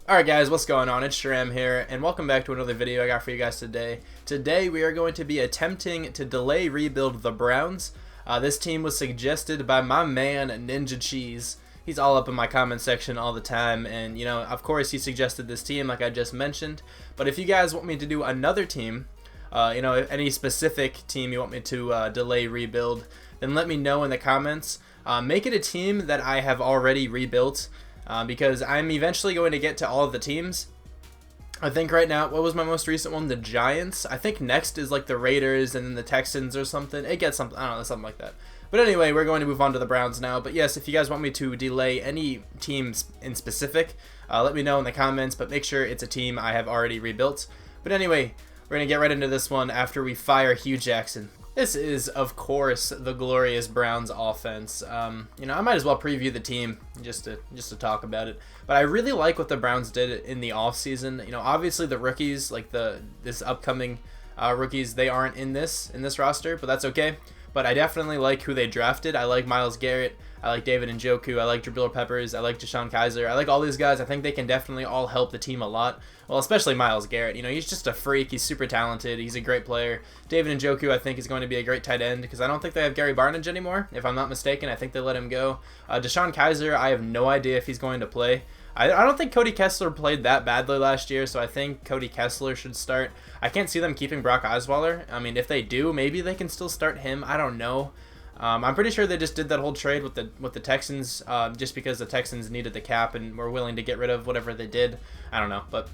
Alright guys, what's going on? It's Sharam here, and welcome back to another video I got for you guys today. Today we are going to be attempting to delay rebuild the Browns. This team was suggested by my man Ninja Cheese. He's all up in my comment section all the time, and you know, of course he suggested this team like I just mentioned. But if you guys want me to do another team, you know, any specific team you want me to delay rebuild, then let me know in the comments. Make it a team that I have already rebuilt. Because I'm eventually going to get to all of the teams. I think right now, what was my most recent one? The Giants. I think next is like the Raiders and then the Texans or something. It gets something, I don't know, something like that. But anyway, we're going to move on to the Browns now. But yes, if you guys want me to delay any teams in specific, let me know in the comments. But make sure it's a team I have already rebuilt. But anyway, we're going to get right into this one after we fire Hugh Jackson. This is, of course, the glorious Browns offense. You know, I might as well preview the team just to talk about it. But I really like what the Browns did in the offseason. You know, obviously the rookies, like this upcoming rookies, they aren't in this roster, but that's okay. But I definitely like who they drafted. I like Myles Garrett. I like David Njoku. I like Jabril Peppers. I like DeShone Kizer. I like all these guys. I think they can definitely all help the team a lot. Well, especially Myles Garrett. You know, he's just a freak. He's super talented. He's a great player. David Njoku, I think, is going to be a great tight end because I don't think they have Gary Barnidge anymore. If I'm not mistaken, I think they let him go. DeShone Kizer, I have no idea if he's going to play. I don't think Cody Kessler played that badly last year, so I think Cody Kessler should start. I can't see them keeping Brock Osweiler. I mean, if they do, maybe they can still start him. I don't know. I'm pretty sure they just did that whole trade with the Texans just because the Texans needed the cap and were willing to get rid of whatever they did. I don't know, but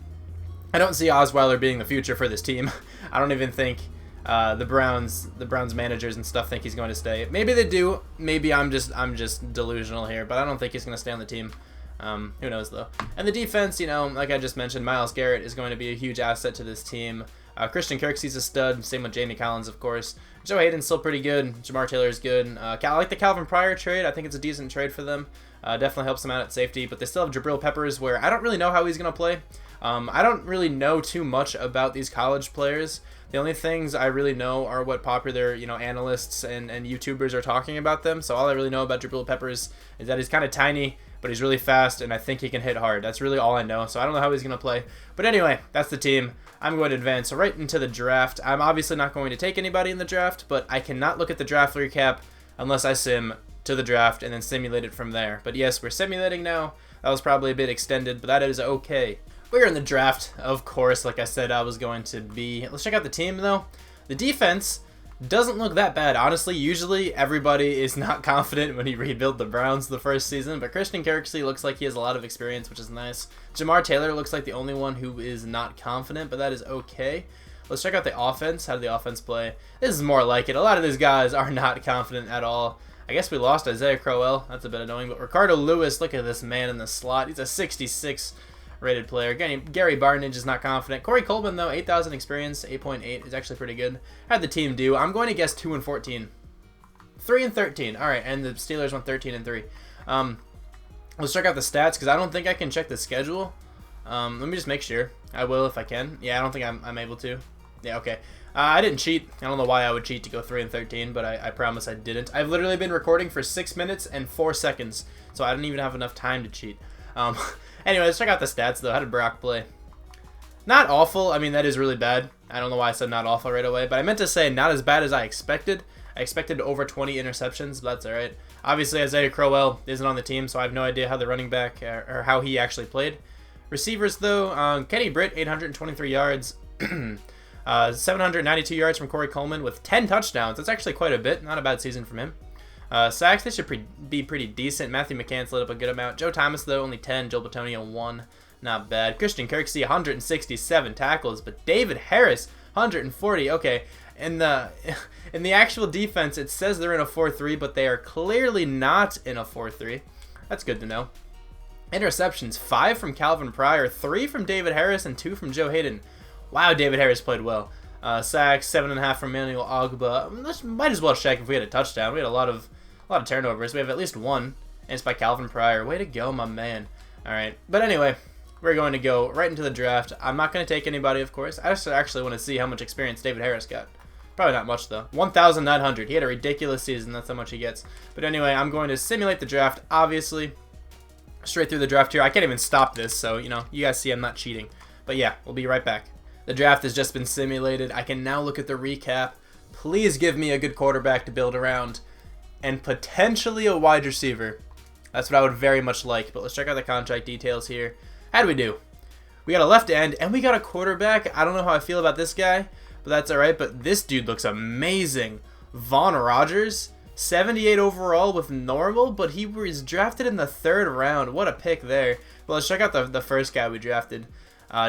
I don't see Osweiler being the future for this team. I don't even think the Browns managers and stuff think he's going to stay. Maybe they do. Maybe I'm just delusional here, but I don't think he's going to stay on the team. Who knows though. And the defense, you know, like I just mentioned, Myles Garrett is going to be a huge asset to this team. Christian Kirksey's a stud. Same with Jamie Collins, of course. Joe Hayden's still pretty good. Jamar Taylor is good. I like the Calvin Pryor trade. I think it's a decent trade for them. Definitely helps them out at safety. But they still have Jabril Peppers, where I don't really know how he's going to play. I don't really know too much about these college players. The only things I really know are what popular, you know, analysts and YouTubers are talking about them. So all I really know about Jabril Peppers is that he's kind of tiny, but he's really fast, and I think he can hit hard. That's really all I know. So I don't know how he's going to play. But anyway, that's the team. I'm going to advance right into the draft. I'm obviously not going to take anybody in the draft, but I cannot look at the draft recap unless I sim to the draft and then simulate it from there. But yes, we're simulating now. That was probably a bit extended, but that is okay. We're in the draft, of course, like I said I was going to be. Let's check out the team, though. The defense doesn't look that bad. Honestly, usually everybody is not confident when he rebuilt the Browns the first season, but Christian Kirksey looks like he has a lot of experience, which is nice. Jamar Taylor looks like the only one who is not confident, but that is okay. Let's check out the offense. How did the offense play? This is more like it. A lot of these guys are not confident at all. I guess we lost Isaiah Crowell. That's a bit annoying, but Ricardo Lewis, look at this man in the slot. He's a 66 rated player. Gary Barnidge is not confident. Corey Coleman, though, 8,000 experience, 8.8 is actually pretty good. How'd the team do? I'm going to guess 2-14. 3-13. All right, and the Steelers went 13-3. Let's check out the stats because I don't think I can check the schedule. Let me just make sure. I will if I can. Yeah, I don't think I'm able to. Yeah, okay. I didn't cheat. I don't know why I would cheat to go 3-13, but I promise I didn't. I've literally been recording for 6 minutes and 4 seconds, so I didn't even have enough time to cheat. Anyway, let's check out the stats, though. How did Brock play? Not awful. I mean, that is really bad. I don't know why I said not awful right away, but I meant to say not as bad as I expected. I expected over 20 interceptions, but that's all right. Obviously, Isaiah Crowell isn't on the team, so I have no idea how the running back or how he actually played. Receivers, though, Kenny Britt, 823 yards. 792 yards from Corey Coleman with 10 touchdowns. That's actually quite a bit. Not a bad season from him. Sacks, they should be pretty decent. Matthew McCants lit up a good amount. Joe Thomas, though, only 10. Joel Bitonio, 1. Not bad. Christian Kirksey, 167 tackles. But David Harris, 140. Okay, in the actual defense, it says they're in a 4-3, but they are clearly not in a 4-3. That's good to know. Interceptions, 5 from Calvin Pryor, 3 from David Harris, and 2 from Joe Hayden. Wow, David Harris played well. Sacks, 7.5 from Manuel Ogba. Might as well check if we had a touchdown. We had a lot of turnovers. We have at least one, and it's by Calvin Pryor. Way to go, my man. All right, but anyway, we're going to go right into the draft. I'm not going to take anybody, of course. I just actually want to see how much experience David Harris got. Probably not much, though. 1,900. He had a ridiculous season. That's how much he gets. But anyway, I'm going to simulate the draft, obviously. Straight through the draft here. I can't even stop this, so, you know, you guys see I'm not cheating. But yeah, we'll be right back. The draft has just been simulated. I can now look at the recap. Please give me a good quarterback to build around. And potentially a wide receiver. That's what I would very much like. But let's check out the contract details here. How do we do? We got a left end, and we got a quarterback. I don't know how I feel about this guy, but that's all right. But this dude looks amazing. Von Rogers, 78 overall with normal, but he was drafted in the 3rd round. What a pick there. Well, let's check out the first guy we drafted.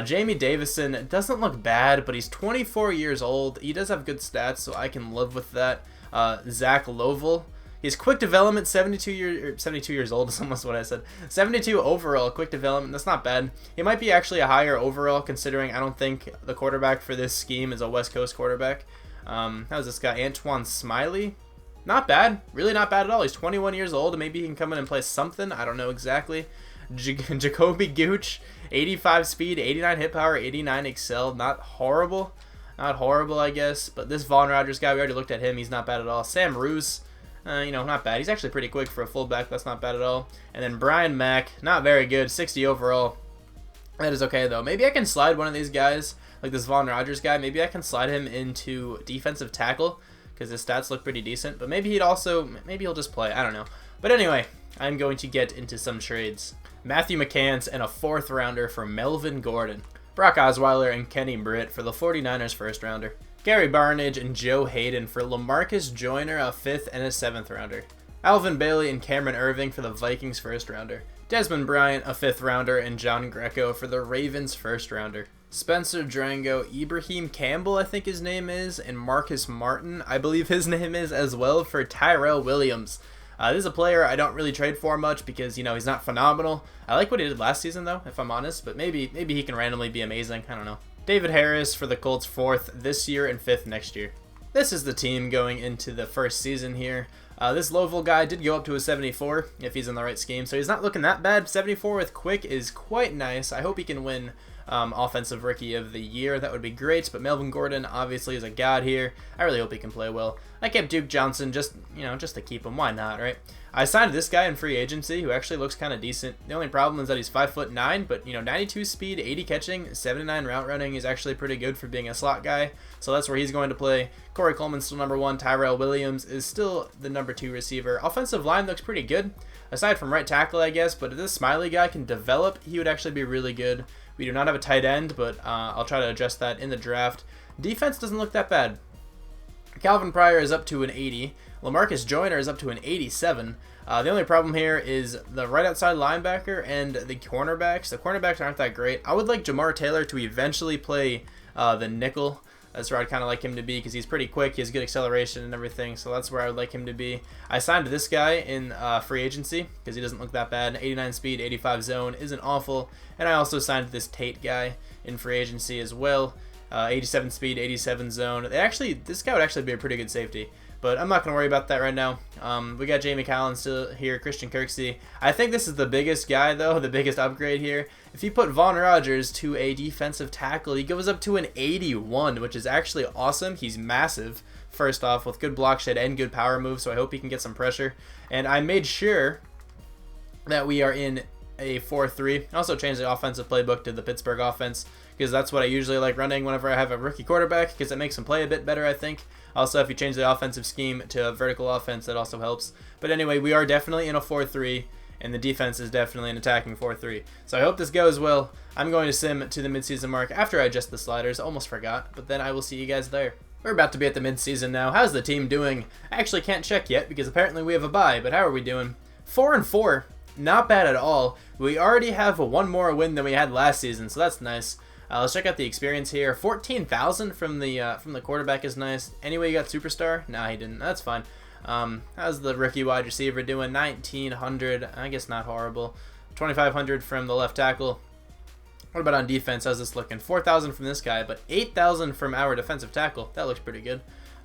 Jamie Davison doesn't look bad, but he's 24 years old. He does have good stats, so I can live with that. Zach Lovell. He's quick development, 72 years old is almost what I said. 72 overall, quick development. That's not bad. He might be actually a higher overall, considering I don't think the quarterback for this scheme is a West Coast quarterback. How's this guy? Antoine Smiley. Not bad. Really not bad at all. He's 21 years old, and maybe he can come in and play something. I don't know exactly. Jacoby Gooch, 85 speed, 89 hit power, 89 excel. Not horrible. Not horrible, I guess. But this Von Rogers guy, we already looked at him. He's not bad at all. Sam Roos. You know, not bad. He's actually pretty quick for a fullback. That's not bad at all. And then Brian Mack, not very good. 60 overall. That is okay, though. Maybe I can slide one of these guys, like this Von Rogers guy. Maybe I can slide him into defensive tackle because his stats look pretty decent. But maybe maybe he'll just play. I don't know. But anyway, I'm going to get into some trades. Matthew McCants and a 4th rounder for Melvin Gordon. Brock Osweiler and Kenny Britt for the 49ers 1st rounder. Gary Barnage and Joe Hayden for LaMarcus Joyner, a 5th and a 7th rounder. Alvin Bailey and Cameron Irving for the Vikings 1st rounder. Desmond Bryant, a 5th rounder, and John Greco for the Ravens 1st rounder. Spencer Drango, Ibrahim Campbell, I think his name is, and Marcus Martin, I believe his name is as well, for Tyrell Williams. This is a player I don't really trade for much because, you know, he's not phenomenal. I like what he did last season, though, if I'm honest, but maybe he can randomly be amazing. I don't know. David Harris for the Colts 4th this year and 5th next year. This is the team going into the first season here. This Lovell guy did go up to a 74 if he's in the right scheme, so he's not looking that bad. 74 with quick is quite nice. I hope he can win Offensive Rookie of the Year. That would be great, but Melvin Gordon obviously is a god here. I really hope he can play well. I kept Duke Johnson just to keep him. Why not, right? I signed this guy in free agency who actually looks kind of decent. The only problem is that he's 5'9", but 92 speed, 80 catching, 79 route running is actually pretty good for being a slot guy. So that's where he's going to play. Corey Coleman's still number 1. Tyrell Williams is still the number 2 receiver. Offensive line looks pretty good, aside from right tackle, I guess. But if this Smiley guy can develop, he would actually be really good. We do not have a tight end, but I'll try to adjust that in the draft. Defense doesn't look that bad. Calvin Pryor is up to an 80. LaMarcus Joyner is up to an 87. The only problem here is the right outside linebacker and the cornerbacks. The cornerbacks aren't that great. I would like Jamar Taylor to eventually play the nickel. That's where I'd kind of like him to be because he's pretty quick. He has good acceleration and everything, so that's where I would like him to be. I signed this guy in free agency because he doesn't look that bad. 89 speed, 85 zone isn't awful. And I also signed this Tate guy in free agency as well. 87 speed, 87 zone. This guy would actually be a pretty good safety. But I'm not going to worry about that right now. We got Jamie Collins still here, Christian Kirksey. I think this is the biggest guy, though, the biggest upgrade here. If you put Von Rogers to a defensive tackle, he goes up to an 81, which is actually awesome. He's massive, first off, with good block shed and good power move, so I hope he can get some pressure. And I made sure that we are in a 4-3. I also changed the offensive playbook to the Pittsburgh offense because that's what I usually like running whenever I have a rookie quarterback because it makes him play a bit better, I think. Also, if you change the offensive scheme to a vertical offense, that also helps. But anyway, we are definitely in a 4-3, and the defense is definitely an attacking 4-3. So I hope this goes well. I'm going to sim to the midseason mark after I adjust the sliders. Almost forgot, but then I will see you guys there. We're about to be at the midseason now. How's the team doing? I actually can't check yet because apparently we have a bye, but how are we doing? 4-4. Not bad at all. We already have one more win than we had last season, so that's nice. Let's check out the experience here. 14,000 from the quarterback is nice. Anyway, you got superstar? Nah, he didn't. That's fine. How's the rookie wide receiver doing? 1,900. I guess not horrible. 2,500 from the left tackle. What about on defense? How's this looking? 4,000 from this guy, but 8,000 from our defensive tackle. That looks pretty good.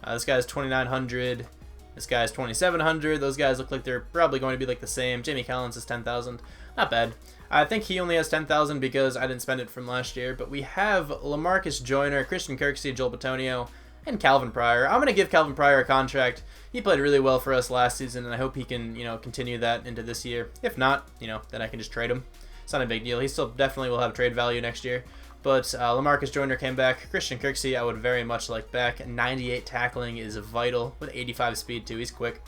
This guy's 2,900. This guy's 2,700. Those guys look like they're probably going to be like the same. Jamie Collins is 10,000. Not bad. I think he only has 10,000 because I didn't spend it from last year. But we have LaMarcus Joyner, Christian Kirksey, Joel Bitonio, and Calvin Pryor. I'm going to give Calvin Pryor a contract. He played really well for us last season, and I hope he can, continue that into this year. If not, then I can just trade him. It's not a big deal. He still definitely will have trade value next year. But Lamarcus Joyner came back. Christian Kirksey, I would very much like back. 98 tackling is vital, with 85 speed too. He's quick.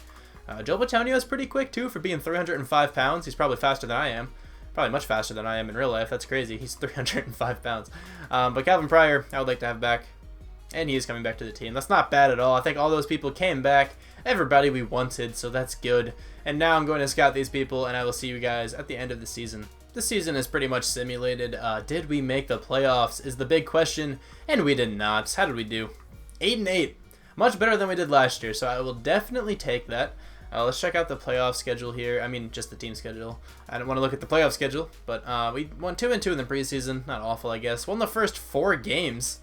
Joe Bitonio is pretty quick too for being 305 pounds. He's probably faster than I am. Probably much faster than I am in real life. That's crazy. He's 305 pounds. But Calvin Pryor, I would like to have back. And he is coming back to the team. That's not bad at all. I think all those people came back. Everybody we wanted, so that's good. And now I'm going to scout these people, and I will see you guys at the end of the season. This season is pretty much simulated. Did we make the playoffs is the big question, and we did not. How did we do? 8-8. Much better than we did last year, so I will definitely take that. Let's check out the playoff schedule here. I mean, just the team schedule. I don't want to look at the playoff schedule, but we won 2-2 in the preseason. Not awful, I guess. Won the first 4 games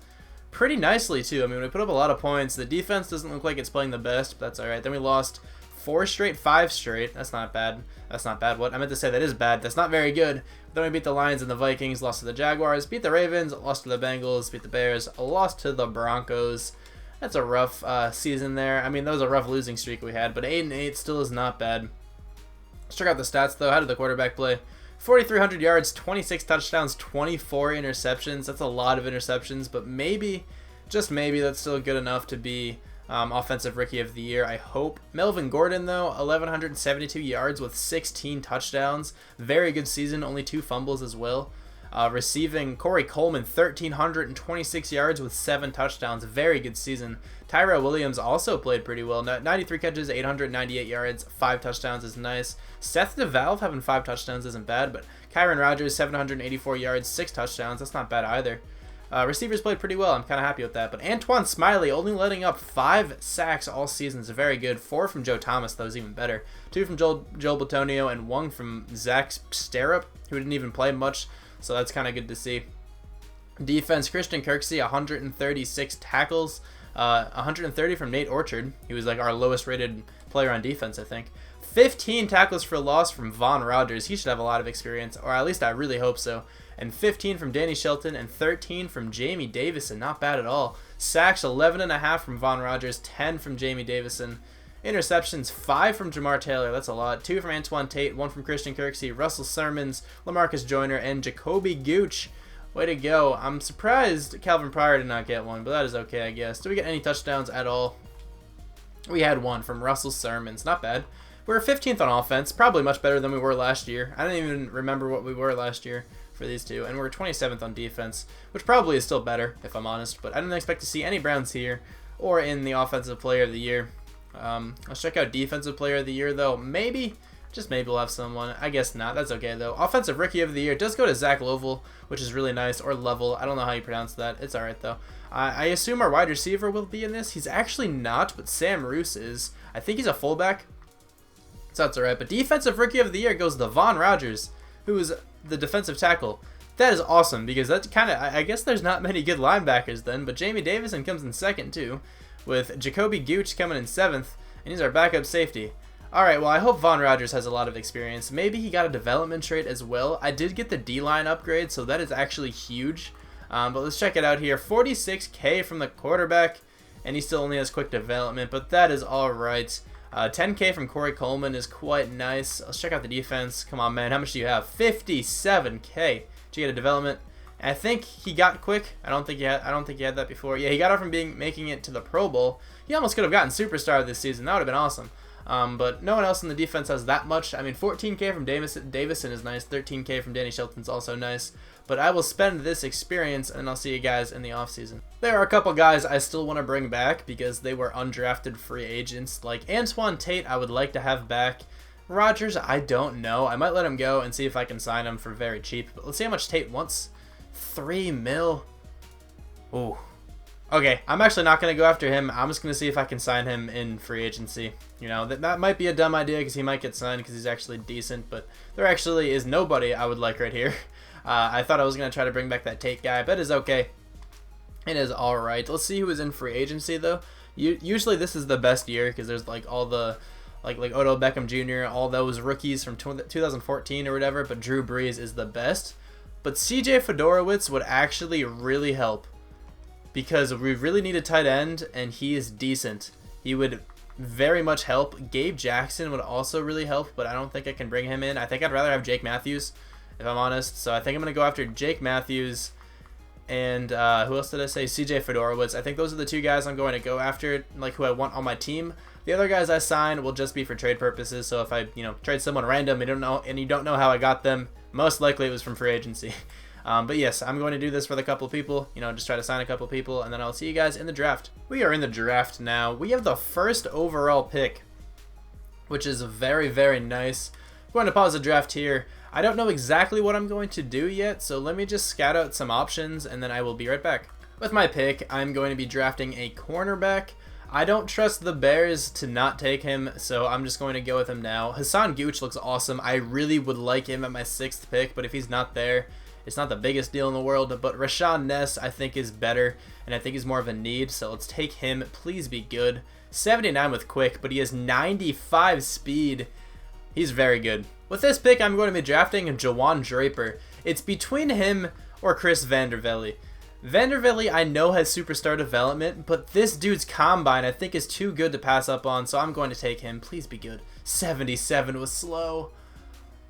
pretty nicely, too. I mean, we put up a lot of points. The defense doesn't look like it's playing the best, but that's all right. Then we lost 4 straight, 5 straight. That's not bad. That's not bad. What? I meant to say that is bad. That's not very good. Then we beat the Lions and the Vikings, lost to the Jaguars, beat the Ravens, lost to the Bengals, beat the Bears, lost to the Broncos. That's a rough season there. I mean, that was a rough losing streak we had, but 8-8 still is not bad. Let's check out the stats, though. How did the quarterback play? 4,300 yards, 26 touchdowns, 24 interceptions. That's a lot of interceptions, but maybe, just maybe, that's still good enough to be Offensive Rookie of the Year, I hope. Melvin Gordon, though, 1,172 yards with 16 touchdowns. Very good season, only 2 fumbles as well. Receiving, Corey Coleman, 1,326 yards with 7 touchdowns. Very good season. Tyrell Williams also played pretty well. 93 catches, 898 yards, 5 touchdowns is nice. Seth DeValve having 5 touchdowns isn't bad, but Kyron Rogers, 784 yards, 6 touchdowns. That's not bad either. Receivers played pretty well. I'm kind of happy with that. But Antoine Smiley only letting up 5 sacks all season is very good. 4 from Joe Thomas, though, is even better. 2 from Joel Bitonio and 1 from Zach Sterup, who didn't even play much. So that's kind of good to see. Defense, Christian Kirksey, 136 tackles. 130 from Nate Orchard. He was like our lowest rated player on defense, I think. 15 tackles for loss from Von Rogers. He should have a lot of experience, or at least I really hope so. And 15 from Danny Shelton and 13 from Jamie Davison. Not bad at all. Sacks, 11.5 from Von Rogers, 10 from Jamie Davison. Interceptions, 5 from Jamar Taylor. That's a lot. 2 from Antoine Tate, 1 from Christian Kirksey, Russell Sermons, Lamarcus Joyner, and Jacoby Gooch. Way to go. I'm surprised Calvin Pryor did not get one, but that is okay, I guess. Did we get any touchdowns at all? We had 1 from Russell Sermons. Not bad. We were 15th on offense. Probably much better than we were last year. I don't even remember what we were last year for these two. And we're 27th on defense, which probably is still better, if I'm honest. But I didn't expect to see any Browns here or in the Offensive Player of the Year. Let's check out Defensive Player of the Year, though. Maybe, just maybe we'll have someone. I guess not. That's okay, though. Offensive Rookie of the Year does go to Zach Lovell, which is really nice, or Level. I don't know how you pronounce that. It's all right, though. I assume our wide receiver will be in this. He's actually not, but Sam Roos is. I think he's a fullback, so that's all right. But Defensive Rookie of the Year goes to Von Rogers, who is the defensive tackle. That is awesome, because that's kind of, I guess there's not many good linebackers then, but Jamie Davison comes in second, too, with Jacoby Gooch coming in 7th, and he's our backup safety. Alright, well, I hope Von Rogers has a lot of experience. Maybe he got a development trait as well. I did get the D-line upgrade, so that is actually huge. But let's check it out here. 46K from the quarterback, and he still only has quick development, but that is alright. 10K from Corey Coleman is quite nice. Let's check out the defense. Come on, man. How much do you have? 57K. Did you get a development? I think he got quick. I don't think he had that before. Yeah, he got off from making it to the Pro Bowl. He almost could have gotten Superstar this season. That would have been awesome. But no one else in the defense has that much. I mean, 14K from Davison is nice. 13K from Danny Shelton is also nice. But I will spend this experience, and I'll see you guys in the offseason. There are a couple guys I still want to bring back because they were undrafted free agents. Like Antoine Tate, I would like to have back. Rogers, I don't know. I might let him go and see if I can sign him for very cheap. But let's see how much Tate wants. 3 mil. Ooh. Okay, I'm actually not going to go after him. I'm just going to see if I can sign him in free agency. You know, that might be a dumb idea because he might get signed because he's actually decent. But there actually is nobody I would like right here. I thought I was going to try to bring back that Tate guy, but it's okay. It is alright. Let's see who is in free agency, though. Usually this is the best year because there's like all the... Like Odell Beckham Jr., all those rookies from 2014 or whatever, but Drew Brees is the best. But CJ Fedorowicz would actually really help. because we really need a tight end, and he is decent. He would very much help. Gabe Jackson would also really help, but I don't think I can bring him in. I think I'd rather have Jake Matthews, if I'm honest. So I think I'm going to go after Jake Matthews and who else did I say? CJ Fedorowicz. I think those are the two guys I'm going to go after, like who I want on my team. The other guys I sign will just be for trade purposes. So if I, trade someone random and you don't know how I got them, most likely it was from free agency. But yes, I'm going to do this for the couple people, just try to sign a couple people, and then I'll see you guys in the draft. We are in the draft now. We have the first overall pick, which is very, very nice. I'm going to pause the draft here. I don't know exactly what I'm going to do yet, so let me just scout out some options, and then I will be right back. With my pick, I'm going to be drafting a cornerback. I don't trust the Bears to not take him, so I'm just going to go with him now. Hassan Gooch looks awesome. I really would like him at my 6th pick, but if he's not there, it's not the biggest deal in the world. But Rashawn Ness, I think, is better, and I think he's more of a need, so let's take him. Please be good. 79 with quick, but he has 95 speed. He's very good. With this pick, I'm going to be drafting Jawan Draper. It's between him or Chris Vandervelde. Vandervelde, I know, has superstar development, but this dude's combine, I think, is too good to pass up on, so I'm going to take him. Please be good. 77 was slow.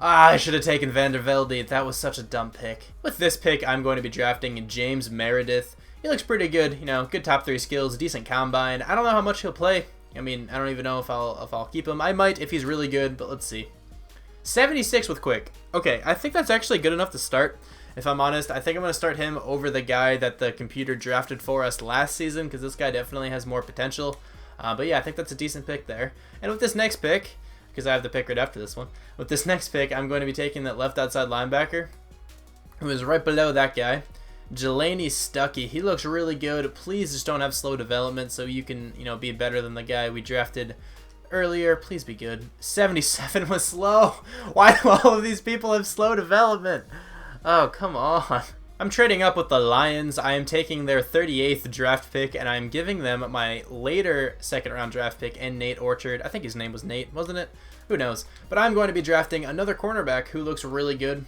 I should have taken Vandervelde. That was such a dumb pick. With this pick, I'm going to be drafting James Meredith. He looks pretty good, good top 3 skills, decent combine. I don't know how much he'll play. I mean, I don't even know if I'll keep him. I might if he's really good, but let's see. 76 with quick. Okay, I think that's actually good enough to start. If I'm honest, I think I'm going to start him over the guy that the computer drafted for us last season, because this guy definitely has more potential. But yeah, I think that's a decent pick there. And with this next pick, because I have the pick right after this one, with this next pick, I'm going to be taking that left outside linebacker, who is right below that guy, Jelani Stuckey. He looks really good. Please just don't have slow development so you can, be better than the guy we drafted earlier. Please be good. 77 was slow. Why do all of these people have slow development? Oh, come on. I'm trading up with the Lions. I am taking their 38th draft pick, and I'm giving them my later 2nd round draft pick and Nate Orchard. I think his name was Nate, wasn't it? Who knows? But I'm going to be drafting another cornerback who looks really good.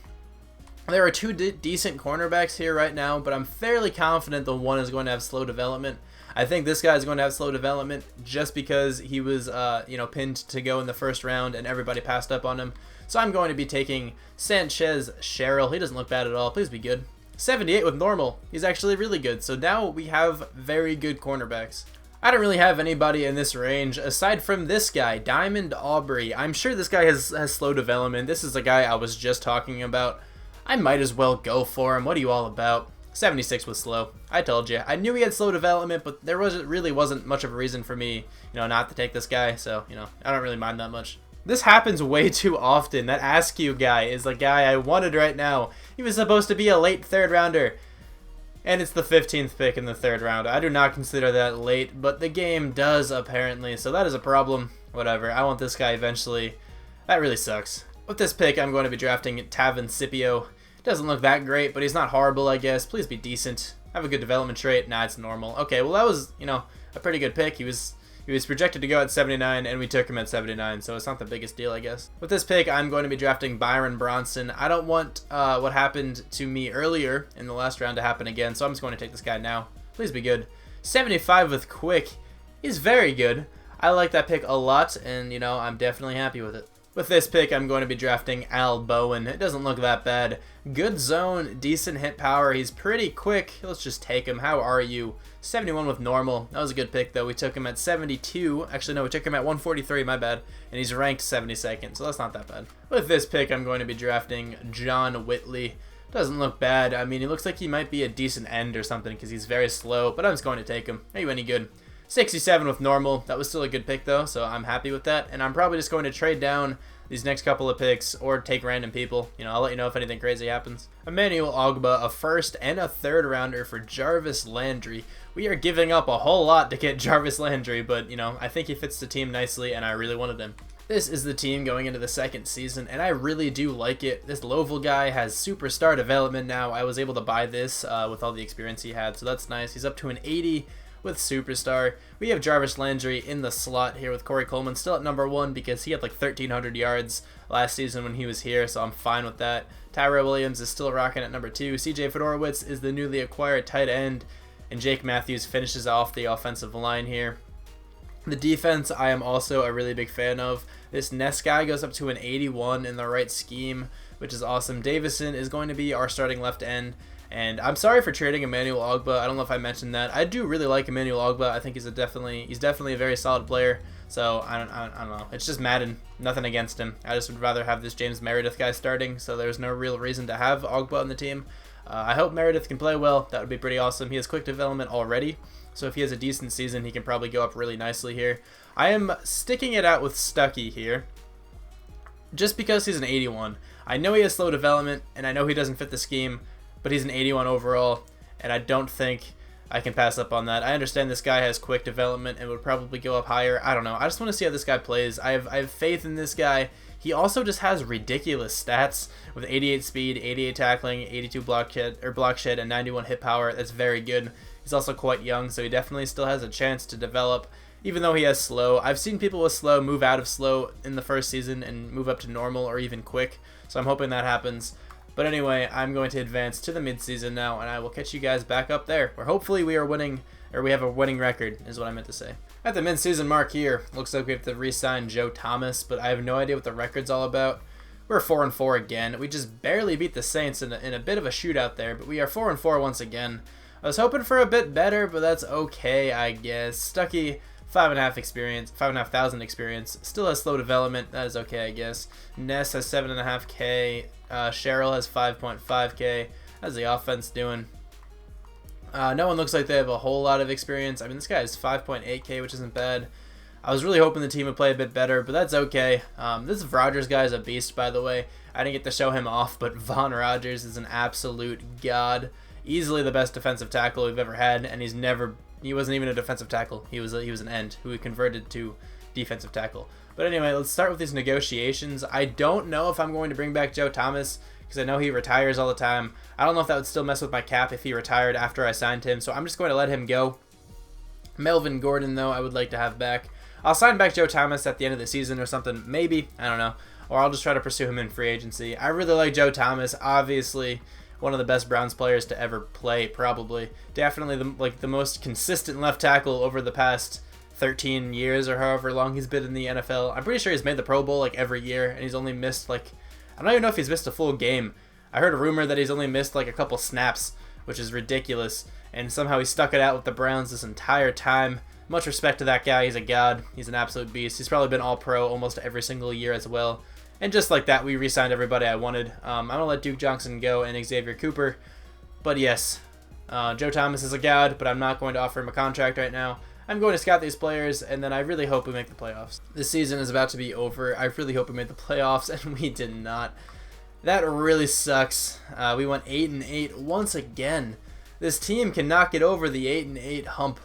There are 2 decent cornerbacks here right now, but I'm fairly confident the one is going to have slow development. I think this guy is going to have slow development just because he was, pinned to go in the 1st round and everybody passed up on him. So I'm going to be taking Sanchez Sherrill. He doesn't look bad at all. Please be good. 78 with normal. He's actually really good. So now we have very good cornerbacks. I don't really have anybody in this range aside from this guy, Diamond Aubrey. I'm sure this guy has slow development. This is the guy I was just talking about. I might as well go for him. What are you all about? 76 was slow. I told you. I knew he had slow development, but there really wasn't much of a reason for me, not to take this guy. So, I don't really mind that much. This happens way too often. That Askew guy is the guy I wanted right now. He was supposed to be a late 3rd rounder. And it's the 15th pick in the 3rd round. I do not consider that late, but the game does apparently. So that is a problem. Whatever. I want this guy eventually. That really sucks. With this pick, I'm going to be drafting Tavon Scipio. Doesn't look that great, but he's not horrible, I guess. Please be decent. Have a good development trait. Nah, it's normal. Okay, well that was, a pretty good pick. He was projected to go at 79, and we took him at 79, so it's not the biggest deal, I guess. With this pick, I'm going to be drafting Byron Bronson. I don't want what happened to me earlier in the last round to happen again, so I'm just going to take this guy now. Please be good. 75 with quick. He's very good. I like that pick a lot, and, I'm definitely happy with it. With this pick, I'm going to be drafting Al Bowen. It doesn't look that bad. Good zone, decent hit power. He's pretty quick. Let's just take him. How are you? 71 with normal. That was a good pick, though. We took him at 72. Actually, no, we took him at 143, my bad. And he's ranked 72nd, so that's not that bad. With this pick, I'm going to be drafting John Whitley. Doesn't look bad. I mean, he looks like he might be a decent end or something because he's very slow, but I'm just going to take him. Are you any good? 67 with normal. That was still a good pick, though, so I'm happy with that. And I'm probably just going to trade down these next couple of picks or take random people. I'll let you know if anything crazy happens. Emmanuel Ogbah, a 1st and a 3rd rounder for Jarvis Landry. We are giving up a whole lot to get Jarvis Landry, but, I think he fits the team nicely, and I really wanted him. This is the team going into the 2nd season, and I really do like it. This Lovell guy has superstar development now. I was able to buy this with all the experience he had, so that's nice. He's up to an 80 with superstar. We have Jarvis Landry in the slot here with Corey Coleman still at number 1 because he had like 1,300 yards last season when he was here, so I'm fine with that. Tyrell Williams is still rocking at number 2. CJ Fedorowicz is the newly acquired tight end. and Jake Matthews finishes off the offensive line here. The defense I am also a really big fan of. This Ness guy goes up to an 81 in the right scheme, which is awesome. Davison is going to be our starting left end. And I'm sorry for trading Emmanuel Ogbah. I don't know if I mentioned that. I do really like Emmanuel Ogbah. I think he's definitely a very solid player. So I don't know. It's just Madden. Nothing against him. I just would rather have this James Meredith guy starting. So there's no real reason to have Ogbah on the team. I hope Meredith can play well. That would be pretty awesome. He has quick development already. So if he has a decent season, he can probably go up really nicely here. I am sticking it out with Stuckey here, just because he's an 81. I know he has slow development, and I know he doesn't fit the scheme, but he's an 81 overall, and I don't think I can pass up on that. I understand this guy has quick development and would probably go up higher. I don't know. I just want to see how this guy plays. I have faith in this guy. He also just has ridiculous stats with 88 speed, 88 tackling, 82 block shed, and 91 hit power. That's very good. He's also quite young, so he definitely still has a chance to develop, even though he has slow. I've seen people with slow move out of slow in the first season and move up to normal or even quick, so I'm hoping that happens. But anyway, I'm going to advance to the midseason now, and I will catch you guys back up there, where hopefully we are winning, or we have a winning record, is what I meant to say. At the midseason mark here, looks like we have to re-sign Joe Thomas, but I have no idea what the record's all about. We're 4-4 again. We just barely beat the Saints in a bit of a shootout there, but we are 4-4 once again. I was hoping for a bit better, but that's okay, I guess. Stuckey, 5,500 experience. Still has slow development. That is okay, I guess. Ness has 7.5K. Cheryl has 5.5K. How's the offense doing? No one looks like they have a whole lot of experience. I mean, this guy has 5.8K, which isn't bad. I was really hoping the team would play a bit better, but that's okay. This Rogers guy is a beast, by the way. I didn't get to show him off, but Von Rogers is an absolute god. Easily the best defensive tackle we've ever had, and he wasn't even a defensive tackle. He was an end who we converted to defensive tackle. But anyway, let's start with these negotiations. I don't know if I'm going to bring back Joe Thomas, because I know he retires all the time. I don't know if that would still mess with my cap if he retired after I signed him, so I'm just going to let him go. Melvin Gordon, though, I would like to have back. I'll sign back Joe Thomas at the end of the season or something, maybe. I don't know. Or I'll just try to pursue him in free agency. I really like Joe Thomas, obviously one of the best Browns players to ever play, probably. Definitely the most consistent left tackle over the past 13 years or however long he's been in the NFL. I'm pretty sure he's made the Pro Bowl like every year, and he's only missed I don't even know if he's missed a full game. I heard a rumor that he's only missed like a couple snaps, which is ridiculous, and somehow he stuck it out with the Browns this entire time. Much respect to that guy. He's a god. He's an absolute beast. He's probably been all-pro almost every single year as well. And just like that, we re-signed everybody I wanted. I'm going to let Duke Johnson go and Xavier Cooper. But yes, Joe Thomas is a god, but I'm not going to offer him a contract right now. I'm going to scout these players, and then I really hope we make the playoffs. This season is about to be over. I really hope we made the playoffs, and we did not. That really sucks. We went 8-8 once again. This team cannot get over the 8-8 hump.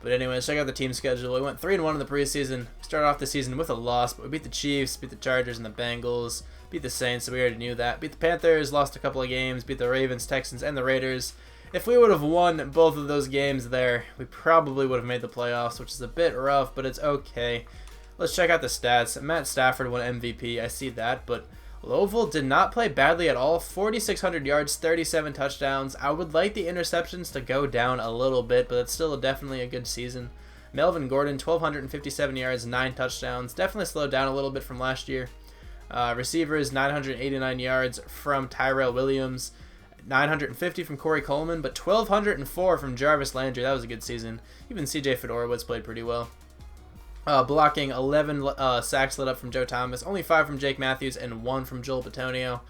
But anyway, let's check out the team schedule. We went 3-1 in the preseason. Started off the season with a loss, but we beat the Chiefs, beat the Chargers and the Bengals, beat the Saints, so we already knew that. Beat the Panthers, lost a couple of games, beat the Ravens, Texans, and the Raiders. If we would have won both of those games there, we probably would have made the playoffs, which is a bit rough, but it's okay. Let's check out the stats. Matt Stafford won MVP, I see that, but Louisville did not play badly at all. 4,600 yards, 37 touchdowns. I would like the interceptions to go down a little bit, but it's still definitely a good season. Melvin Gordon, 1,257 yards, 9 touchdowns. Definitely slowed down a little bit from last year. Receivers, 989 yards from Tyrell Williams. 950 from Corey Coleman, but 1,204 from Jarvis Landry. That was a good season. Even CJ Fedorowicz played pretty well. Blocking, 11 sacks lit up from Joe Thomas, only 5 from Jake Matthews, and 1 from Joel Bitonio.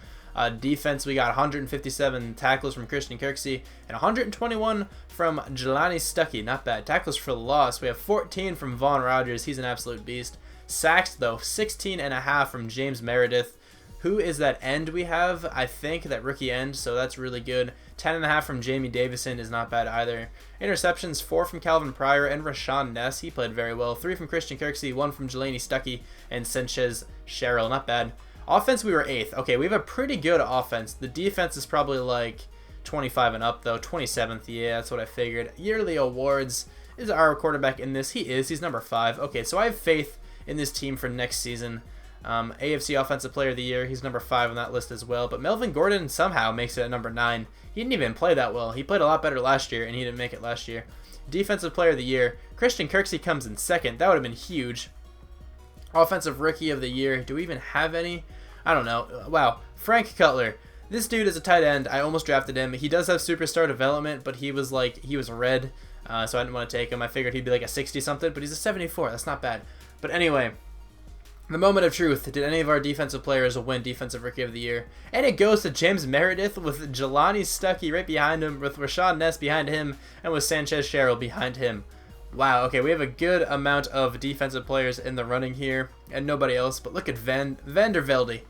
Defense, we got 157 tackles from Christian Kirksey, and 121 from Jelani Stuckey. Not bad. Tackles for loss, we have 14 from Von Rogers. He's an absolute beast. Sacks, though, 16.5 from James Meredith. Who is that end we have? I think that rookie end, so that's really good. 10.5 from Jamie Davison is not bad either. Interceptions, 4 from Calvin Pryor and Rashawn Ness. He played very well. 3 from Christian Kirksey, 1 from Jelani Stuckey, and Sanchez Cheryl. Not bad. Offense, we were 8th. Okay, we have a pretty good offense. The defense is probably like 25 and up, though. 27th, yeah, that's what I figured. Yearly awards, is our quarterback in this? He is. He's number 5. Okay, so I have faith in this team for next season. AFC Offensive Player of the Year, he's number 5 on that list as well. But Melvin Gordon somehow makes it at number 9. He didn't even play that well. He played a lot better last year, and he didn't make it last year. Defensive Player of the Year, Christian Kirksey comes in 2nd. That would have been huge. Offensive Rookie of the Year, do we even have any? I don't know. Wow, Frank Cutler. This dude is a tight end. I almost drafted him. He does have superstar development, but he was red, so I didn't want to take him. I figured he'd be like a 60-something, but he's a 74. That's not bad. But anyway, the moment of truth. Did any of our defensive players win Defensive Rookie of the Year? And it goes to James Meredith with Jelani Stuckey right behind him, with Rashad Ness behind him, and with Sanchez Sherrill behind him. Wow, okay, we have a good amount of defensive players in the running here, and nobody else. But look at Vandervelde.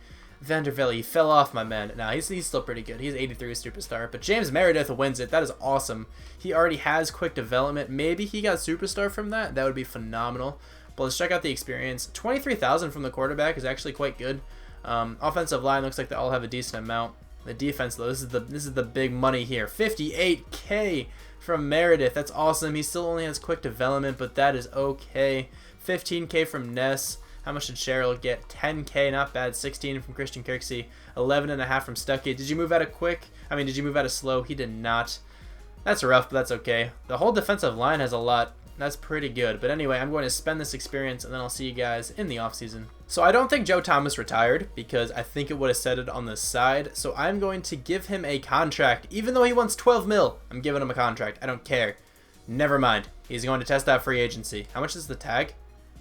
Vandervelde, he fell off, my man. Nah, he's still pretty good. He's 83 superstar, but James Meredith wins it. That is awesome. He already has quick development. Maybe he got superstar from that. That would be phenomenal. But let's check out the experience. 23,000 from the quarterback is actually quite good. Offensive line looks like they all have a decent amount. The defense, though, this is the big money here. 58K from Meredith. That's awesome. He still only has quick development, but that is okay. 15K from Ness. How much did Sherrill get? 10K, not bad. 16 from Christian Kirksey. 11.5 from Stuckey. Did you move out of quick? Did you move out of slow? He did not. That's rough, but that's okay. The whole defensive line has a lot. That's pretty good. But anyway, I'm going to spend this experience, and then I'll see you guys in the offseason. So I don't think Joe Thomas retired, because I think it would have said it on the side. So I'm going to give him a contract. Even though he wants 12 mil, I'm giving him a contract. I don't care. Never mind. He's going to test out free agency. How much is the tag?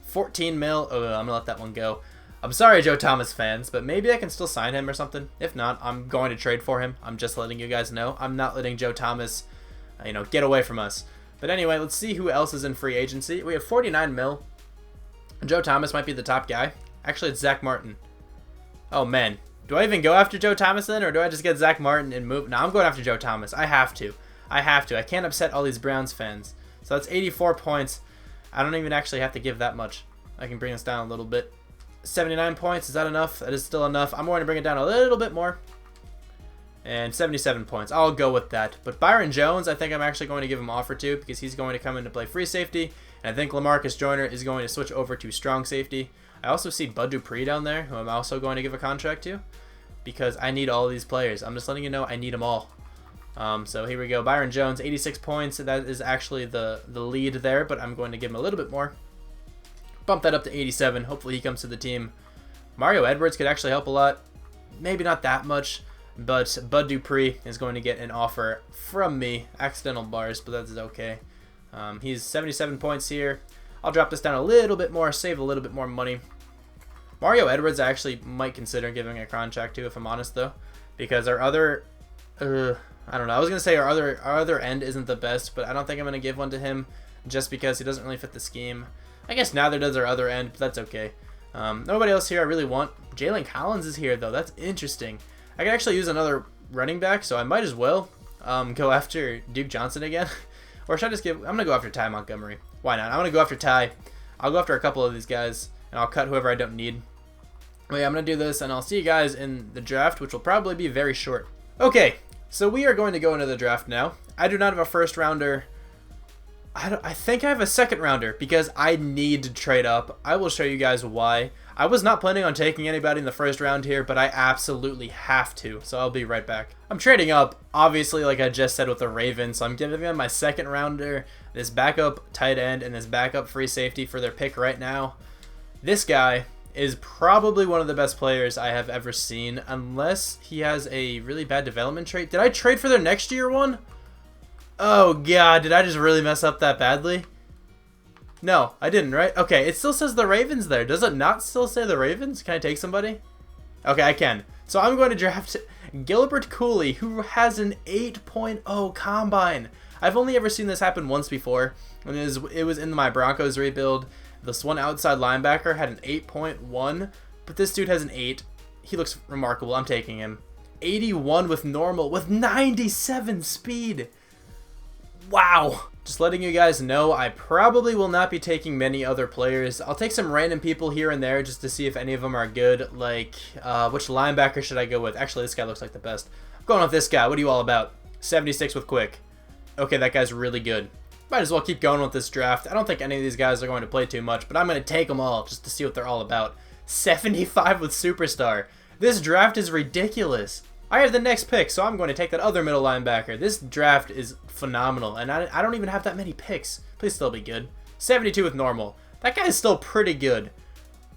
14 mil. Oh, I'm gonna let that one go. I'm sorry, Joe Thomas fans, but maybe I can still sign him or something. If not, I'm going to trade for him. I'm just letting you guys know. I'm not letting Joe Thomas, get away from us. But anyway, let's see who else is in free agency. We have 49 mil. Joe Thomas might be the top guy. Actually, it's Zach Martin. Oh man, do I even go after Joe Thomas then, or do I just get Zach Martin and move? No, I'm going after Joe Thomas. I have to. I can't upset all these Browns fans. So that's 84 points. I don't even actually have to give that much. I can bring this down a little bit. 79 points, is that enough? That is still enough. I'm going to bring it down a little bit more. And 77 points. I'll go with that. But Byron Jones, I think I'm actually going to give him an offer to, because he's going to come in to play free safety. And I think Lamarcus Joyner is going to switch over to strong safety. I also see Bud Dupree down there, who I'm also going to give a contract to, because I need all these players. I'm just letting you know I need them all. So here we go. Byron Jones, 86 points. That is actually the lead there, but I'm going to give him a little bit more. Bump that up to 87. Hopefully he comes to the team. Mario Edwards could actually help a lot. Maybe not that much, but Bud Dupree is going to get an offer from me. Accidental bars, but that is okay. He's 77 points here. I'll drop this down a little bit more, save a little bit more money. Mario Edwards I actually might consider giving a contract to, if I'm honest, though, because our other... I don't know. I was going to say our other end isn't the best, but I don't think I'm going to give one to him just because he doesn't really fit the scheme. I guess neither does our other end, but that's okay. Nobody else here I really want. Jalen Collins is here, though. That's interesting. I could actually use another running back, so I might as well go after Duke Johnson again. Or should I just give... I'm going to go after Ty Montgomery. Why not? I'm going to go after Ty. I'll go after a couple of these guys, and I'll cut whoever I don't need. But yeah, I'm going to do this, and I'll see you guys in the draft, which will probably be very short. Okay. So we are going to go into the draft now. I do not have a first rounder. I think I have a second rounder because I need to trade up. I will show you guys why. I was not planning on taking anybody in the first round here, but I absolutely have to. So I'll be right back. I'm trading up, obviously, like I just said, with the Ravens. So I'm giving them my second rounder, this backup tight end, and this backup free safety for their pick right now. This guy is probably one of the best players I have ever seen, unless he has a really bad development trait. Did I trade for their next year one? Oh god, did I just really mess up that badly? No, I didn't, right? Okay, it still says the Ravens there. Does it not still say the Ravens? Can I take somebody? Okay, I can. So I'm going to draft Gilbert Cooley, who has an 8.0 combine. I've only ever seen this happen once before, and it was in my Broncos rebuild. This one outside linebacker had an 8.1, but this dude has an 8. He looks remarkable. I'm taking him. 81 with normal, with 97 speed. Wow. Just letting you guys know, I probably will not be taking many other players. I'll take some random people here and there just to see if any of them are good. Like, which linebacker should I go with? Actually, this guy looks like the best. I'm going with this guy. What are you all about? 76 with quick. Okay, that guy's really good. Might as well keep going with this draft. I don't think any of these guys are going to play too much, but I'm going to take them all just to see what they're all about. 75 with superstar. This draft is ridiculous. I have the next pick, so I'm going to take that other middle linebacker. This draft is phenomenal, and I don't even have that many picks. Please still be good. 72 with normal. That guy is still pretty good.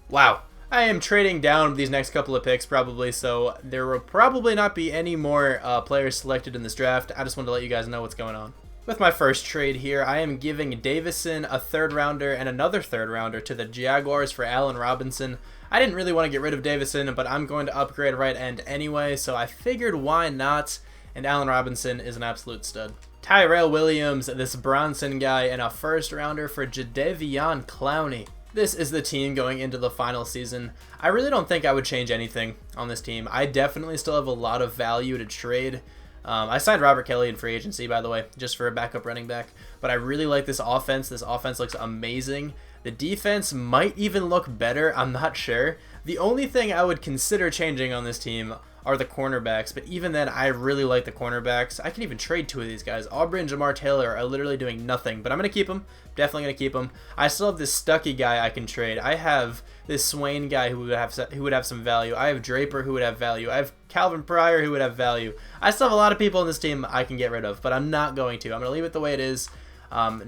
Wow. I am trading down these next couple of picks probably, so there will probably not be any more players selected in this draft. I just wanted to let you guys know what's going on. With my first trade here, I am giving Davison a 3rd rounder and another 3rd rounder to the Jaguars for Allen Robinson. I didn't really want to get rid of Davison, but I'm going to upgrade right end anyway, so I figured why not, and Allen Robinson is an absolute stud. Tyrell Williams, this Bronson guy, and a 1st rounder for Jadeveon Clowney. This is the team going into the final season. I really don't think I would change anything on this team. I definitely still have a lot of value to trade. I signed Robert Kelly in free agency, by the way, just for a backup running back. But I really like this offense. This offense looks amazing. The defense might even look better. I'm not sure. The only thing I would consider changing on this team are the cornerbacks, but even then, I really like the cornerbacks. I can even trade 2 of these guys. Aubrey and Jamar Taylor are literally doing nothing, but I'm going to keep them. Definitely going to keep them. I still have this Stuckey guy I can trade. I have this Swain guy who would have some value. I have Draper who would have value. I have Calvin Pryor who would have value. I still have a lot of people in this team I can get rid of, but I'm not going to. I'm going to leave it the way it is.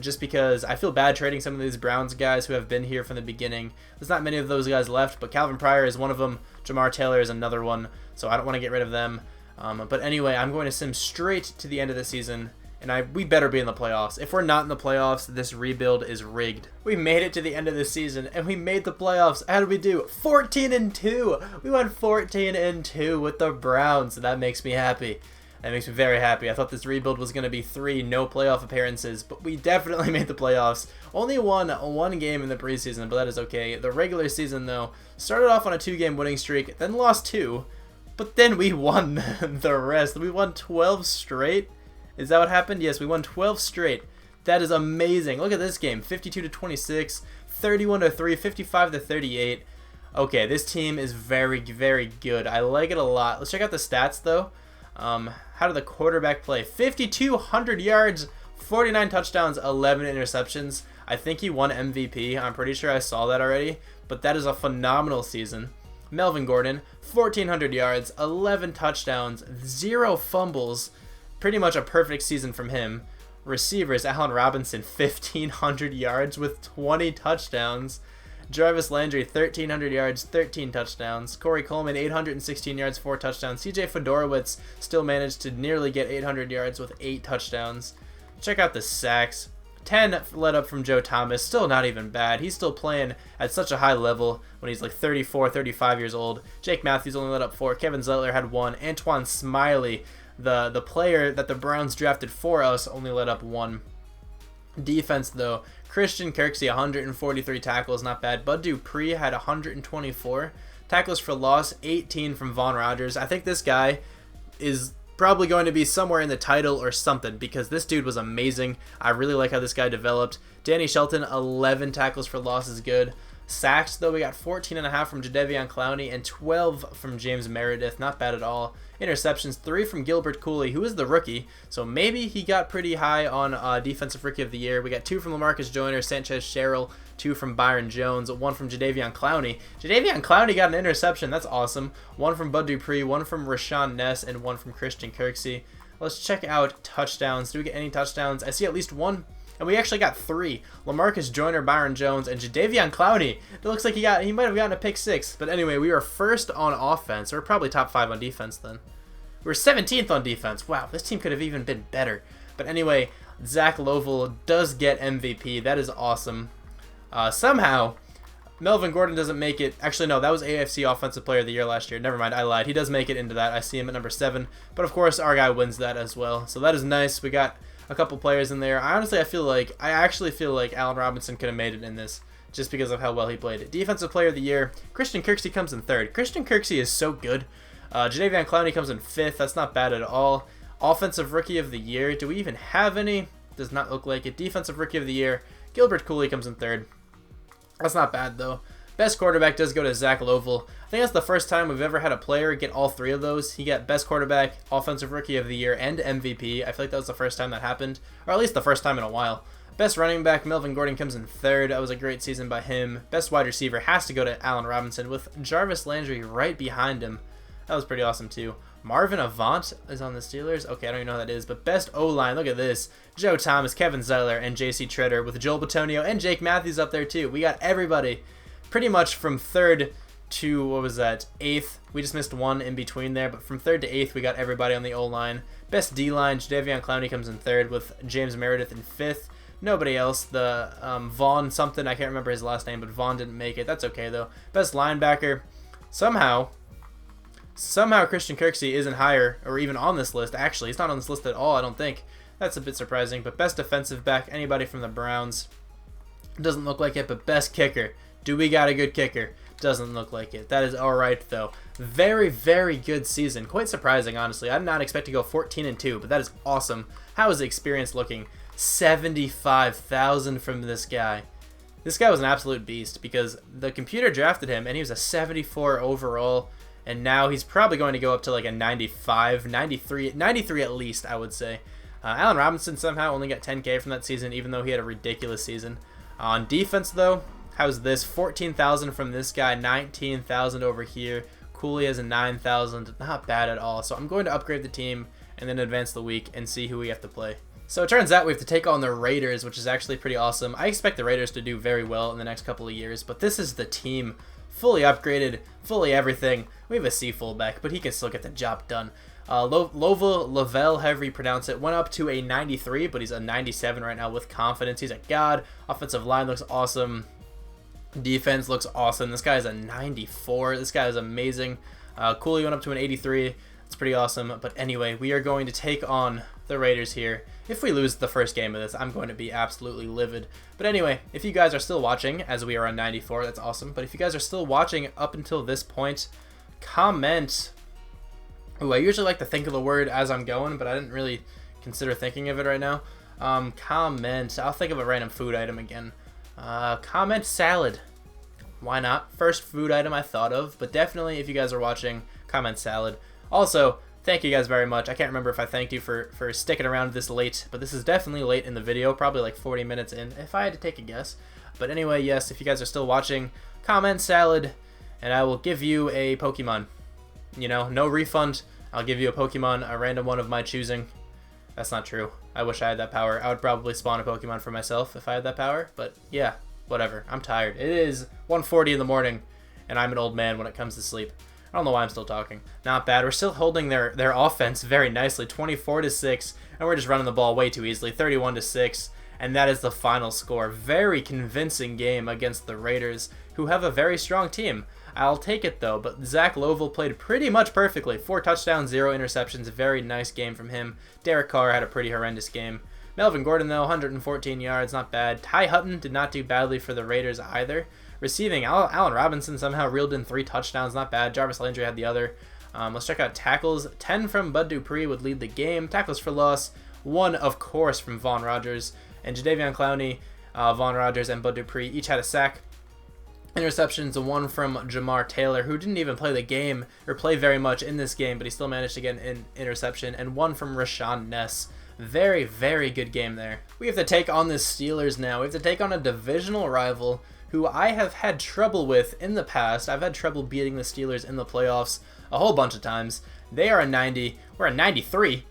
Just because I feel bad trading some of these Browns guys who have been here from the beginning. There's not many of those guys left, but Calvin Pryor is one of them. Jamar Taylor is another one, so I don't want to get rid of them. But anyway, I'm going to sim straight to the end of the season, and we better be in the playoffs. If we're not in the playoffs, this rebuild is rigged. We made it to the end of the season, and we made the playoffs. How did we do? 14-2. We went 14-2 with the Browns. That makes me happy. That makes me very happy. I thought this rebuild was going to be 3 no playoff appearances, but we definitely made the playoffs. Only won 1 game in the preseason, but that is okay. The regular season, though, started off on a 2-game winning streak, then lost 2, but then we won the rest. We won 12 straight. Is that what happened? Yes, we won 12 straight. That is amazing. Look at this game. 52-26, 31-3, 55-38. Okay, this team is very, very good. I like it a lot. Let's check out the stats, though. How did the quarterback play? 5,200 yards, 49 touchdowns, 11 interceptions. I think he won MVP. I'm pretty sure I saw that already, but that is a phenomenal season. Melvin Gordon, 1,400 yards, 11 touchdowns, 0 fumbles. Pretty much a perfect season from him. Receivers, Allen Robinson, 1,500 yards with 20 touchdowns. Jarvis Landry, 1,300 yards, 13 touchdowns. Corey Coleman, 816 yards, 4 touchdowns. CJ Fedorowicz still managed to nearly get 800 yards with 8 touchdowns. Check out the sacks. 10 led up from Joe Thomas. Still not even bad. He's still playing at such a high level when he's like 34, 35 years old. Jake Matthews only led up 4. Kevin Zeitler had 1. Antoine Smiley, the player that the Browns drafted for us, only led up 1. Defense, though, Christian Kirksey, 143 tackles, not bad. Bud Dupree had 124 tackles for loss, 18 from Von Rogers. I think this guy is probably going to be somewhere in the title or something because this dude was amazing. I really like how this guy developed. Danny Shelton, 11 tackles for loss is good. Sacks, though, we got 14.5 from Jadeveon Clowney and 12 from James Meredith. Not bad at all. Interceptions, 3 from Gilbert Cooley, who is the rookie, so maybe he got pretty high on Defensive Rookie of the Year. We got 2 from LaMarcus Joyner, Sanchez Sherrill, 2 from Byron Jones, 1 from Jadeveon Clowney. Jadeveon Clowney got an interception. That's awesome. 1 from Bud Dupree, 1 from Rashawn Ness, and 1 from Christian Kirksey. Let's check out touchdowns. Do we get any touchdowns? I see at least 1. And we actually got 3. LaMarcus Joyner, Byron Jones, and Jadeveon Clowney. It looks like he might have gotten a pick 6. But anyway, we were first on offense. We're probably top 5 on defense then. We're 17th on defense. Wow, this team could have even been better. But anyway, Zach Lovell does get MVP. That is awesome. Somehow, Melvin Gordon doesn't make it. Actually, no, that was AFC Offensive Player of the Year last year. Never mind, I lied. He does make it into that. I see him at number 7. But of course, our guy wins that as well. So that is nice. We got a couple players in there. I actually feel like Allen Robinson could have made it in this just because of how well he played. Defensive Player of the Year, Christian Kirksey comes in 3rd. Christian Kirksey is so good. Jadeveon Clowney comes in 5th. That's not bad at all. Offensive Rookie of the Year, do we even have any? Does not look like it. Defensive Rookie of the Year, Gilbert Cooley comes in 3rd. That's not bad though. Best quarterback does go to Zach Lovell. I think that's the first time we've ever had a player get all 3 of those. He got Best Quarterback, Offensive Rookie of the Year, and MVP. I feel like that was the first time that happened, or at least the first time in a while. Best running back, Melvin Gordon, comes in third. That was a great season by him. Best wide receiver has to go to Allen Robinson, with Jarvis Landry right behind him. That was pretty awesome too. Marvin Avant is on the Steelers. Okay, I don't even know who that is. But best O-line, look at this. Joe Thomas, Kevin Zeitler, and J.C. Treader, with Joel Bitonio and Jake Matthews up there too. We got everybody pretty much from third to, what was that, 8th. We just missed one in between there. But from 3rd to 8th, we got everybody on the O-line. Best D-line, Jadeveon Clowney comes in 3rd, with James Meredith in 5th. Nobody else. The Vaughn something, I can't remember his last name, but Vaughn didn't make it. That's okay though. Best linebacker, somehow Christian Kirksey isn't higher or even on this list. Actually, he's not on this list at all, I don't think. That's a bit surprising. But best defensive back, anybody from the Browns. Doesn't look like it. But best kicker, do we got a good kicker? Doesn't look like it. That is alright though. Very, very good season. Quite surprising, honestly. I did not expect to go 14-2, but that is awesome. How is the experience looking? 75,000 from this guy. This guy was an absolute beast because the computer drafted him and he was a 74 overall. And now he's probably going to go up to like a 95, 93 at least, I would say. Allen Robinson somehow only got 10K from that season, even though he had a ridiculous season. On defense, though, how's this? 14,000 from this guy, 19,000 over here. Cooley has a 9,000. Not bad at all. So I'm going to upgrade the team and then advance the week and see who we have to play. So it turns out we have to take on the Raiders, which is actually pretty awesome. I expect the Raiders to do very well in the next couple of years, but this is the team. Fully upgraded, fully everything. We have a C fullback, but he can still get the job done. Lavelle, however you pronounce it, went up to a 93, but he's a 97 right now with confidence. He's a god. Offensive line looks awesome. Defense looks awesome. This guy is a 94. This guy is amazing. Cooley went up to an 83. It's pretty awesome. But anyway, we are going to take on the Raiders here. If we lose the first game of this, I'm going to be absolutely livid. But anyway, if you guys are still watching, as we are on 94, that's awesome. But if you guys are still watching up until this point, comment. Ooh, I usually like to think of the word as I'm going, but I didn't really consider thinking of it right now. Comment. I'll think of a random food item again. Comment salad. Why not? First food item I thought of, but definitely if you guys are watching, comment salad. Also, thank you guys very much. I can't remember if I thanked you for sticking around this late, but this is definitely late in the video, probably like 40 minutes in, if I had to take a guess. But anyway, yes, if you guys are still watching, comment salad, and I will give you a Pokemon. You know, no refund. I'll give you a Pokemon, a random one of my choosing. That's not true. I wish I had that power. I would probably spawn a Pokemon for myself if I had that power, but yeah, whatever. I'm tired. It is 1:40 in the morning, and I'm an old man when it comes to sleep. I don't know why I'm still talking. Not bad. We're still holding their offense very nicely, 24-6, and we're just running the ball way too easily, 31-6, and that is the final score. Very convincing game against the Raiders, who have a very strong team. I'll take it though, but Zach Lovell played pretty much perfectly. 4 touchdowns, 0 interceptions, very nice game from him. Derek Carr had a pretty horrendous game. Melvin Gordon though, 114 yards, not bad. Ty Hutton did not do badly for the Raiders either. Receiving, Allen Robinson somehow reeled in 3 touchdowns, not bad. Jarvis Landry had the other. Let's check out tackles. 10 from Bud Dupree would lead the game. Tackles for loss, 1 of course from Von Rogers. And Jadeveon Clowney, Von Rogers, and Bud Dupree each had a sack. Interceptions, 1 from Jamar Taylor, who didn't even play the game or play very much in this game, but he still managed to get an interception, and 1 from Rashawn Ness. Very, very good game there. We have to take on the Steelers now. We have to take on a divisional rival who I have had trouble with in the past. I've had trouble beating the Steelers in the playoffs a whole bunch of times. They are a 90. We're a 93.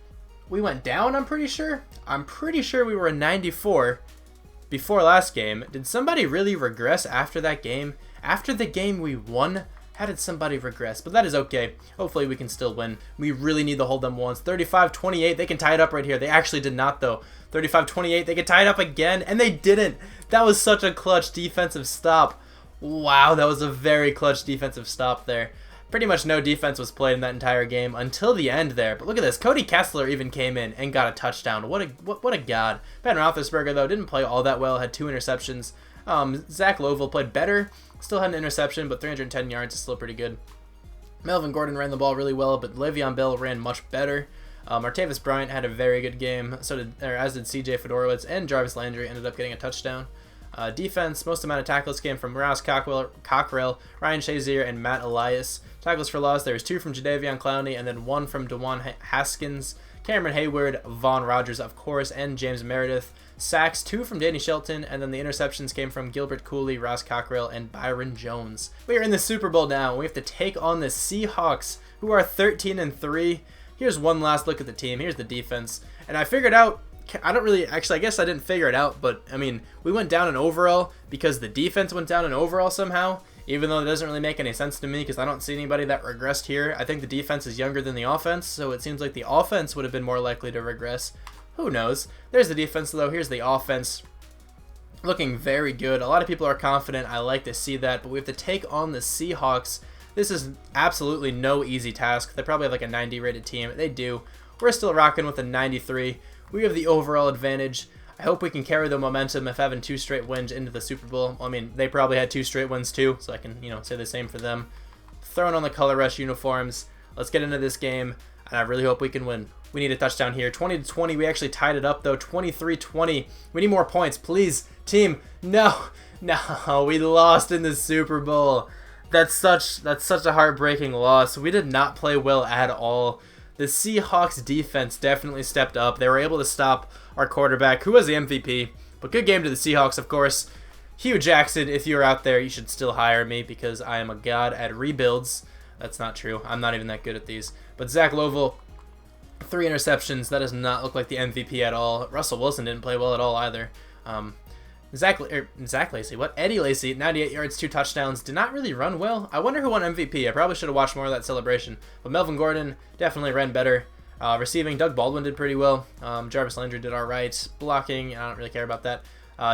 We went down, I'm pretty sure. I'm pretty sure we were a 94 before last game. Did somebody really regress after that game? After the game we won? How did somebody regress? But that is okay. Hopefully we can still win. We really need to hold them once. 35-28. They can tie it up right here. They actually did not, though. 35-28. They could tie it up again, and they didn't. That was such a clutch defensive stop. Wow, that was a very clutch defensive stop there. Pretty much no defense was played in that entire game until the end there. But look at this. Cody Kessler even came in and got a touchdown. What a god. Ben Roethlisberger, though, didn't play all that well. Had 2 interceptions. Zach Lovell played better. Still had an interception, but 310 yards is still pretty good. Melvin Gordon ran the ball really well, but Le'Veon Bell ran much better. Martavis Bryant had a very good game, as did C.J. Fedorowicz, and Jarvis Landry ended up getting a touchdown. Defense, most amount of tackles came from Rouse Cockrell, Ryan Shazier, and Matt Elias. Tackles for loss, there was 2 from Jadeveon Clowney, and then 1 from DeJuan Haskins. Cameron Hayward, Vaughn Rogers, of course, and James Meredith. Sacks, 2 from Danny Shelton, and then the interceptions came from Gilbert Cooley, Ross Cockrell, and Byron Jones. We are in the Super Bowl now. We have to take on the Seahawks, who are 13-3. Here's one last look at the team. Here's the defense. And I figured out, I guess I didn't figure it out, but I mean, we went down in overall because the defense went down in overall somehow, even though it doesn't really make any sense to me because I don't see anybody that regressed here. I think the defense is younger than the offense, so it seems like the offense would have been more likely to regress. Who knows? There's the defense, though. Here's the offense. Looking very good. A lot of people are confident. I like to see that, but we have to take on the Seahawks. This is absolutely no easy task. They probably have like a 90 rated team. They do. We're still rocking with a 93. We have the overall advantage. I hope we can carry the momentum of having 2 straight wins into the Super Bowl. I mean, they probably had 2 straight wins too, so I can, say the same for them. Throwing on the Color Rush uniforms. Let's get into this game, and I really hope we can win. We need a touchdown here. 20-20. We actually tied it up, though. 23-20. We need more points. Please, team. No. We lost in the Super Bowl. That's such a heartbreaking loss. We did not play well at all. The Seahawks defense definitely stepped up. They were able to stop our quarterback, who was the MVP. But good game to the Seahawks, of course. Hugh Jackson, if you're out there, you should still hire me because I am a god at rebuilds. That's not true. I'm not even that good at these. But Zach Lovell, 3 interceptions. That does not look like the MVP at all. Russell Wilson didn't play well at all either. Zach Lacy, what? Eddie Lacy, 98 yards, 2 touchdowns. Did not really run well. I wonder who won MVP. I probably should have watched more of that celebration. But Melvin Gordon definitely ran better. Receiving, Doug Baldwin did pretty well. Jarvis Landry did all right. Blocking, I don't really care about that.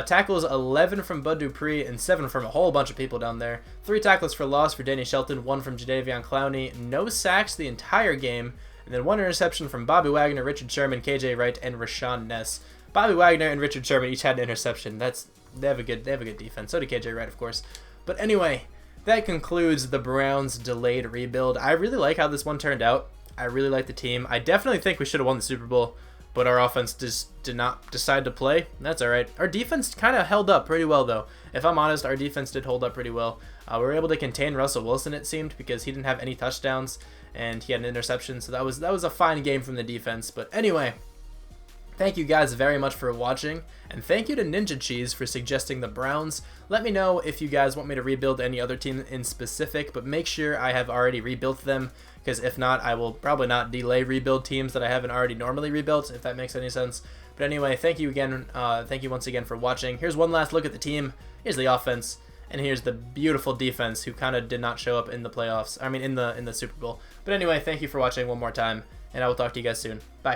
Tackles, 11 from Bud Dupree and 7 from a whole bunch of people down there. 3 tackles for loss for Danny Shelton, 1 from Jadeveon Clowney. No sacks the entire game. And then 1 interception from Bobby Wagner, Richard Sherman, KJ Wright, and Rashawn Ness. Bobby Wagner and Richard Sherman each had an interception. They have a good defense. So did KJ Wright, of course. But anyway, that concludes the Browns' delayed rebuild. I really like how this one turned out. I really like the team. I definitely think we should have won the Super Bowl, but our offense just did not decide to play. That's all right. Our defense kind of held up pretty well, though. If I'm honest, our defense did hold up pretty well. We were able to contain Russell Wilson, it seemed, because he didn't have any touchdowns and he had an interception. So that was a fine game from the defense. But anyway, thank you guys very much for watching, and thank you to Ninja Cheese for suggesting the Browns. Let me know if you guys want me to rebuild any other team in specific, but make sure I have already rebuilt them, because if not, I will probably not delay rebuild teams that I haven't already normally rebuilt, if that makes any sense. But anyway, thank you again. Thank you once again for watching. Here's one last look at the team. Here's the offense, and here's the beautiful defense, who kind of did not show up in the playoffs. I mean, in the Super Bowl. But anyway, thank you for watching one more time, and I will talk to you guys soon. Bye.